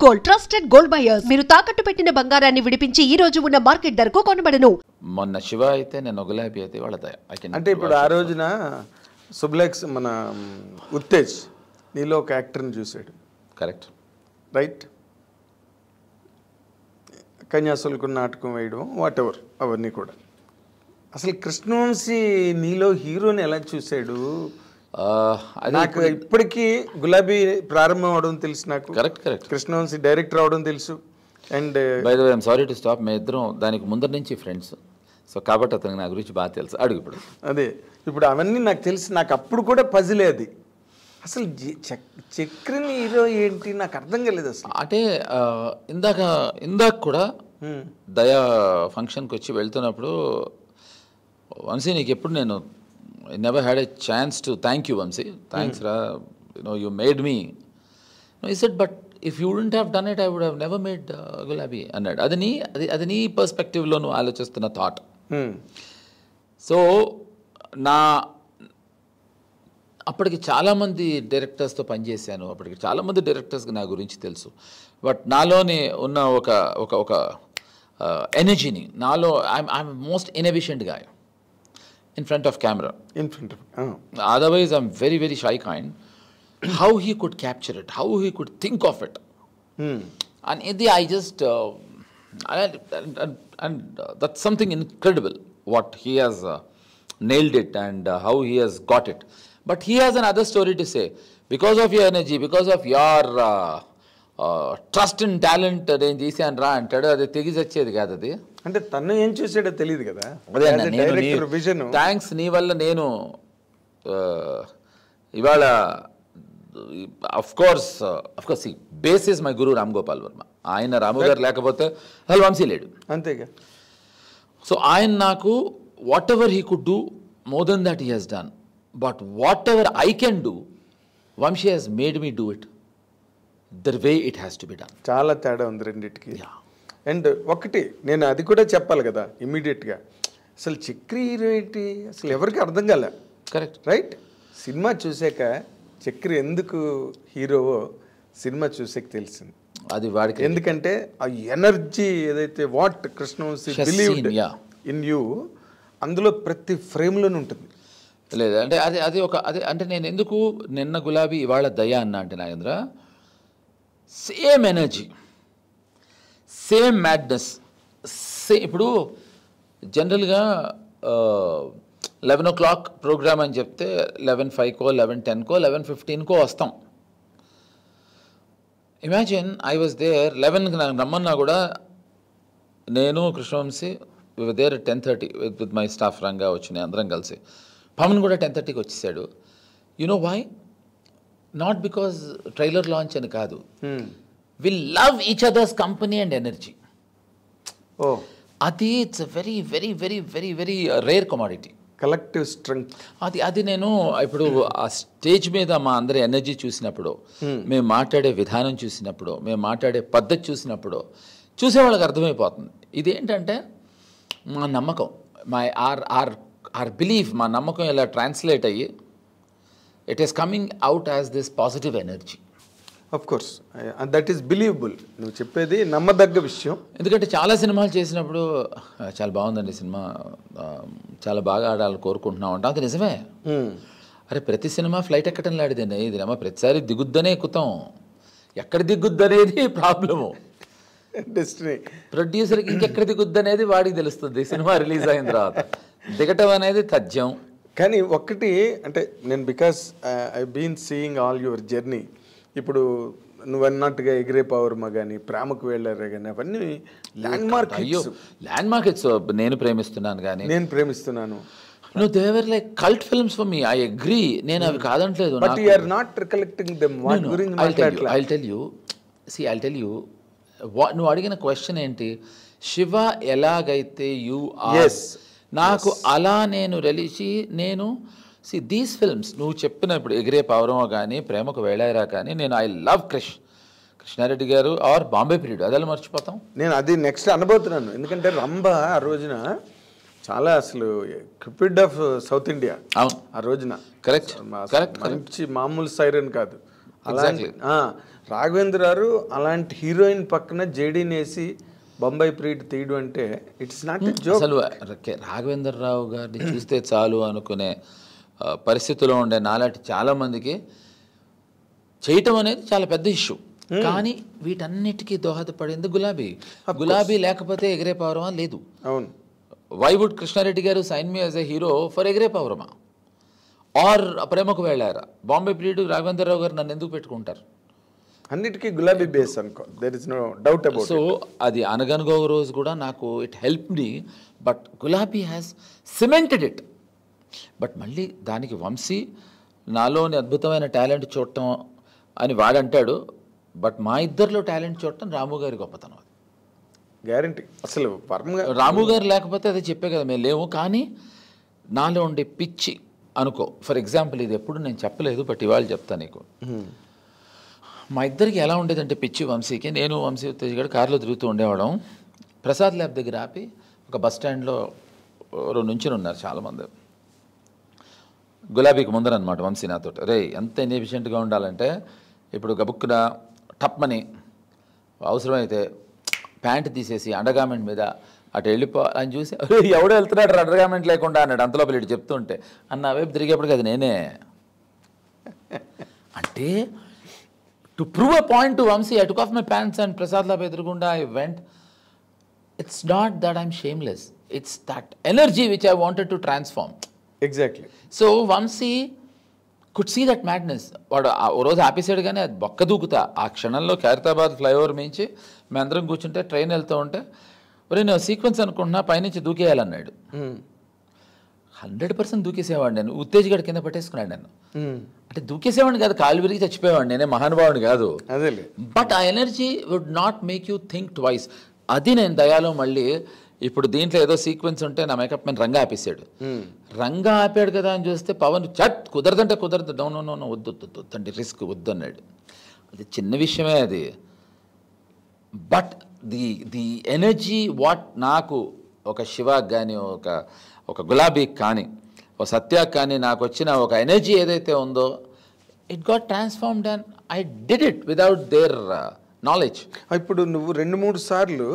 Gold trusted gold buyers. మీరు తాకట్టు పెట్టిన బంగారాన్ని విడిపించి ఈ రోజు ఉన్న మార్కెట్ ధరకు కొనబడను. మొన్న శివ అయితే నేను గులాబీ అయితే వాళ్ళ అంటే ఇప్పుడు ఆ రోజున సుబ్లెక్స్ మన ఉత్తేజ్ నీలో ఒక యాక్టర్ని చూశాడు. Correct right. కన్యాశుల్కం నాటకం వేయడం వాట్ ఎవర్ అవన్నీ కూడా. అసలు కృష్ణవంశీ నీలో హీరోని ఎలా చూశాడు? నాకు ఇప్పటికీ గులాబీ ప్రారంభం అవడం తెలుసు. నాకు కరెక్ట్ కృష్ణవంశీ డైరెక్టర్ అవడం తెలుసు. And by the way I'm sorry to stop, మేము ఇద్దరం దానికి ముందర నుంచి ఫ్రెండ్స్. సో కాబట్టి అతనికి నా గురించి బాగా తెలుసు. అడుగు ఇప్పుడు. అదే ఇప్పుడు అవన్నీ నాకు తెలుసు. నాకు అప్పుడు కూడా పజిలే అది. అసలు చక్రిని హీరో ఏంటి నాకు అర్థం కాలేదు అసలు. అంటే ఇందాక కూడా దయా ఫంక్షన్కి వచ్చి వెళ్తున్నప్పుడు, వంశీ నీకు ఎప్పుడు నేను never had a chance to thank you Vamshi, thanks రా, you made me. He said but if you wouldn't have done it I would have never made Gulabi అన్నాడు. అది నీ పర్స్పెక్టివ్లో నువ్వు ఆలోచిస్తున్న థాట్. సో అప్పటికి చాలామంది డైరెక్టర్స్తో పనిచేశాను. అప్పటికి చాలామంది డైరెక్టర్స్కి నా గురించి తెలుసు. బట్ నాలోనే ఉన్న ఒక ఎనర్జీని, నాలో I'm most inefficient guy in front of camera. Otherwise I'm very very shy kind. How he could capture it, how he could think of it, and I just and that's something incredible what he has nailed it and how he has got it. But he has another story to say. Because of your energy, because of your trust and talent నేను చేశాను రా అంటాడు. అది తెగి వచ్చేది కాదు. అది అంటే తను ఏం చూసాడో తెలియదు కదా. థ్యాంక్స్ నీ వల్ల నేను ఇవాళ of course base is my guru Ram Gopal Varma. ఆయన రాము గారు లేకపోతే అసలు వంశీ లేడు. అంతేగా. సో ఆయన నాకు whatever he could do more than that he he's done. But whatever I can do, Vamshi he's made me do it the way it has to be done. చాలా తేడా ఉంది రెండింటికి. అండ్ ఒకటి నేను అది కూడా చెప్పాలి కదా ఇమ్మీడియట్గా, అసలు చక్రి హీరో ఏంటి అసలు ఎవరికి అర్థం కాలే. Correct right. సినిమా చూసాక చక్రి ఎందుకు హీరోవో సినిమా చూసాక తెలిసింది. అది వాడికి ఎందుకంటే ఆ ఎనర్జీ ఏదైతే what Krishna Vamsi believed in you అందులో ప్రతి ఫ్రేమ్లోనే ఉంటుంది. లేదు అంటే అది అంటే నేను ఎందుకు నిన్న గులాబీ ఇవాళ దయా అన్నా అంటే Nagendra, same energy, same madness. ఇప్పుడు జనరల్గా 11 o'clock ప్రోగ్రామ్ అని చెప్తే 11:05కో 11:10కో 11:15కో వస్తాం. ఇమాజిన్ ఐ వాజ్ దేర్ 11కి నాకు రమ్మన్నా కూడా నేను Krishna Vamsi we were there 10:30 with my staff రంగా వచ్చినాయి అందరం కలిసి. పవన్ కూడా 10:30కి వచ్చేసాడు. You know why? Not because trailer launch అని కాదు, we love each others company and energy. అది it's very very very very very rare commodity. Collective strength అది నేను ఇప్పుడు ఆ స్టేజ్ మీద మా అందరి ఎనర్జీ చూసినప్పుడు, మేము మాట్లాడే విధానం చూసినప్పుడు, మేము మాట్లాడే పద్ధతి చూసినప్పుడు చూసేవాళ్ళకి అర్థమైపోతుంది. ఇదేంటంటే మా నమ్మకం, మై ఆర్ బిలీఫ్, మా నమ్మకం ఇలా ట్రాన్స్లేట్ అయ్యి it is coming out as this positive energy. Of course, that is believable. నువ్వు చెప్పేది నమ్మదగ్గ విషయం. ఎందుకంటే చాలా సినిమాలు చేసినప్పుడు చాలా బాగుందండి సినిమా, చాలా బాగా ఆడాలని కోరుకుంటున్నాం అంట. అది నిజమే. అరే ప్రతి సినిమా ఫ్లైట్ ఎక్కడం లాడిదండి. ఇది ఏమో ప్రతిసారి దిగుద్దనే ఎక్కుతాం, ఎక్కడ దిగుద్దు అనేది ప్రాబ్లము. డెస్టినీ ప్రొడ్యూసర్కి ఇంకెక్కడ దిగుద్దు అనేది వాడికి తెలుస్తుంది సినిమా రిలీజ్ అయిన తర్వాత. దిగటం అనేది తథ్యం. కానీ ఒక్కటి అంటే నేను because I been seeing all your journey. ఇప్పుడు నువ్వు అన్నట్టుగా ఎగిరే పవర్మ కానీ ప్రేమకు వెళ్ళారే కానీ అవన్నీ ల్యాండ్ మార్క్. అయ్యో ల్యాండ్ మార్కెట్స్ నేను ప్రేమిస్తున్నాను కానీ నేను ప్రేమిస్తున్నాను. No, they were like cult films for me. I agree. నేను అవి కాదంటలేదు. But you are not recollecting them. What గురించి మాట్లాడట్లేదు. I'll tell you. నువ్వు అడిగిన క్వశ్చన్ ఏంటి? శివ ఎలాగైతే యు ఆర్, నాకు అలా నేను నేను దీస్ ఫిల్మ్స్ నువ్వు చెప్పినప్పుడు ఎగిరే పౌరమో కానీ ప్రేమకు వేళాయిరా కానీ నేను ఐ లవ్ కృష్ణారెడ్డి గారు ఆర్ బాంబే పీరియడ్, అదే మర్చిపోతాం. నేను అది నెక్స్ట్ అనబోతున్నాను. ఎందుకంటే రంభ ఆ రోజున చాలా అసలు క్యూపిడ్ ఆఫ్ సౌత్ ఇండియా. అవును, ఆ రోజున కరెక్ట్ మంచి మామూలు సైరన్ కాదు. అలాంటి రాఘవేంద్ర గారు అలాంటి హీరోయిన్ పక్కన జేడీని వేసి బొంబాయి ప్రీట్ తీయడం అంటే ఇట్స్ నాట్ జోక్. అసలు రాఘవేంద్రరావు గారిని చూస్తే చాలు అనుకునే పరిస్థితిలో ఉండే నాలాంటి చాలామందికి చేయటం అనేది చాలా పెద్ద ఇష్యూ. కానీ వీటన్నిటికీ దోహదపడింది గులాబీ. గులాబీ లేకపోతే ఎగిరే పౌరమా లేదు. అవును. Why would Krishna Reddy garu sign me as a hero for Egire Paavurama are ప్రేమకు వెళ్ళారా? బాంబే ప్రియుడు రాఘవేంద్రరావు గారు నన్ను ఎందుకు పెట్టుకుంటారు? అన్నిటికీ గులాబీ బేస్ అనుకో, there is no doubt about. So అది అనగనగో రోజు కూడా నాకు it help me, but Gulabi has cemented it. But మళ్ళీ దానికి వంశీ నాలోని అద్భుతమైన టాలెంట్ చూడటం అని వాడంటాడు. బట్ మా ఇద్దరిలో టాలెంట్ చూడటం రాము గారి గొప్పతనం. అది గ్యారంటీ. అసలు రాము గారు లేకపోతే అదే చెప్పే కదా మేము లేవు. కానీ నాలో ఉండే పిచ్చి అనుకో, ఫర్ ఎగ్జాంపుల్ ఇది ఎప్పుడు నేను చెప్పలేదు, బట్ ఇవాళ చెప్తాను నీకు. మా ఇద్దరికి ఎలా ఉండేదంటే పిచ్చి వంశీకి, నేను వంశీ ఉత్తేజ్ గారు కారులో తిరుగుతూ ఉండేవాళ్ళం. ప్రసాద్ ల్యాబ్ దగ్గర ఆపి ఒక బస్ స్టాండ్లో నుంచుని ఉన్నారు చాలామంది. గులాబీకి ముందర అనమాట వంశీ నాతో, రే ఎంత ఎఫిషియెంట్గా ఉండాలంటే ఇప్పుడు గబుక్కున టప్మని అవసరమైతే ప్యాంట్ తీసేసి అండర్గార్మెంట్ మీద అటు వెళ్ళిపో అని చూసి ఎవడో వెళ్తున్నాడు అండర్గార్మెంట్ లేకుండా అన్నాడు. అంతలోపల ఇటు చెప్తుంటే అన్న వైపు తిరిగేప్పటికి అది నేనే. అంటే to prove a point to Vamshi I took off my pants and Prasad lab ఎదురుగుండా I went. It's not that I'm shameless, it's that energy which I wanted to transform. Exactly. So Vamshi could see that madness. వాడు ఓ రోజు ఆపేసాడు కానీ అది బొక్క దూకుతా ఆ క్షణంలో Khairatabad flyover మించి మేమందరం కూర్చుంటే ట్రైన్ వెళ్తూ ఉంటే ఒరే నేను సీక్వెన్స్ అనుకుంటున్నా పైనుంచి దూకేయాలన్నాడు. 100% దూకేసేవాడు. నేను ఉత్తేజ్ గడి కింద పట్టేసుకున్నాడు నన్ను. అంటే దూకేసేవాడిని కాదు, కాలు విరిగి చచ్చిపోయేవాడు, నేనే మహానుభావుని కాదు. బట్ ఆ energy would not make you think twice. అది నేను దయాలో మళ్ళీ ఇప్పుడు దీంట్లో ఏదో సీక్వెన్స్ ఉంటే నా మేకప్ మ్యాన్ రంగా ఆపేసాడు. రంగా ఆపాడు కదా అని చూస్తే పవన్ చట్ కుదరదంటే కుదరదు, నో నో నో వద్దు వద్దండి రిస్క్ వద్దు అన్నాడు. అది చిన్న విషయమే అది. బట్ ది ఎనర్జీ వాట్ నాకు ఒక శివాకి కానీ ఒక గులాబీకి కానీ ఒక సత్యాకి కానీ నాకు వచ్చిన ఒక ఎనర్జీ ఏదైతే ఉందో it got transformed and I did it without their knowledge. ఇప్పుడు నువ్వు 2-3 సార్లు